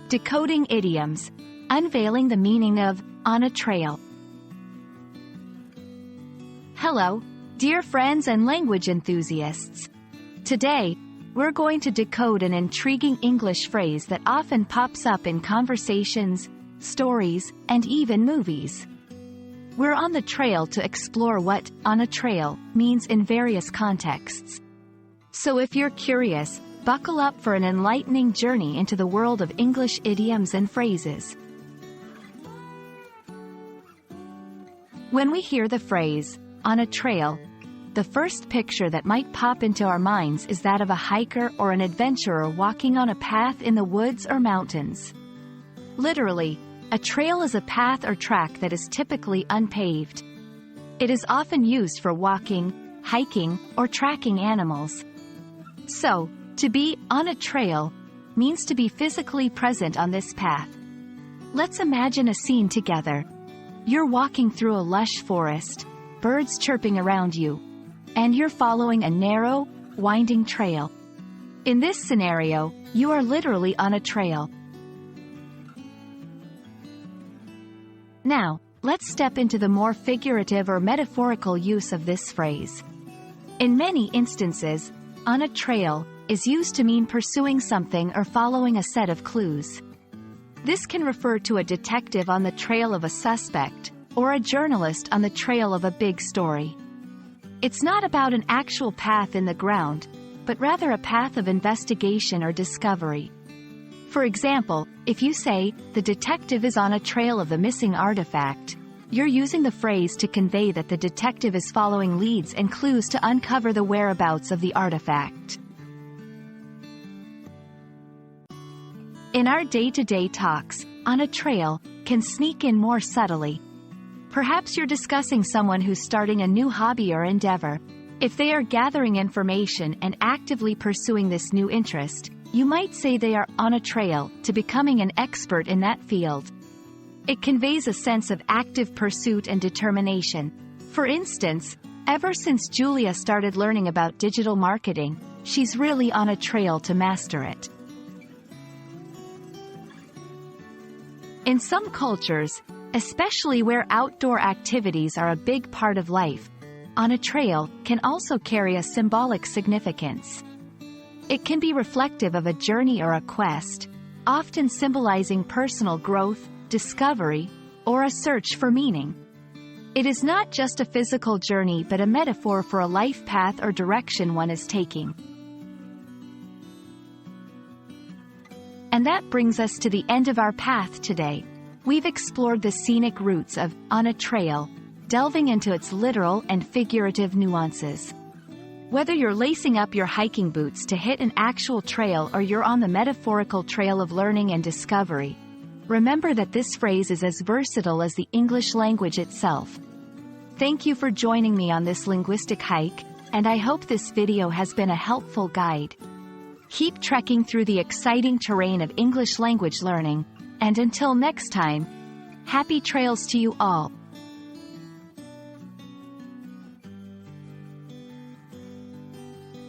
Decoding Idioms, Unveiling the Meaning of On a Trail. Hello, dear friends and language enthusiasts. Today, we're going to decode an intriguing English phrase that often pops up in conversations, stories, and even movies. We're on the trail to explore what on a trail means in various contexts. So if you're curious, buckle up for an enlightening journey into the world of English idioms and phrases. When we hear the phrase, on a trail, the first picture that might pop into our minds is that of a hiker or an adventurer walking on a path in the woods or mountains. Literally, a trail is a path or track that is typically unpaved. It is often used for walking, hiking, or tracking animals. So, to be on a trail means to be physically present on this path. Let's imagine a scene together. You're walking through a lush forest, birds chirping around you, and you're following a narrow, winding trail. In this scenario, you are literally on a trail. Now, let's step into the more figurative or metaphorical use of this phrase. In many instances, on a trail is used to mean pursuing something or following a set of clues. This can refer to a detective on the trail of a suspect, or a journalist on the trail of a big story. It's not about an actual path in the ground, but rather a path of investigation or discovery. For example, if you say, the detective is on a trail of the missing artifact, you're using the phrase to convey that the detective is following leads and clues to uncover the whereabouts of the artifact. In our day-to-day talks, on a trail can sneak in more subtly. Perhaps you're discussing someone who's starting a new hobby or endeavor. If they are gathering information and actively pursuing this new interest, you might say they are on a trail to becoming an expert in that field. It conveys a sense of active pursuit and determination. For instance, ever since Julia started learning about digital marketing, she's really on a trail to master it. In some cultures, especially where outdoor activities are a big part of life, on a trail can also carry a symbolic significance. It can be reflective of a journey or a quest, often symbolizing personal growth, discovery, or a search for meaning. It is not just a physical journey but a metaphor for a life path or direction one is taking. And that brings us to the end of our path today. We've explored the scenic roots of on a trail, delving into its literal and figurative nuances. Whether you're lacing up your hiking boots to hit an actual trail or you're on the metaphorical trail of learning and discovery, remember that this phrase is as versatile as the English language itself. Thank you for joining me on this linguistic hike, and I hope this video has been a helpful guide. Keep trekking through the exciting terrain of English language learning, and until next time, happy trails to you all.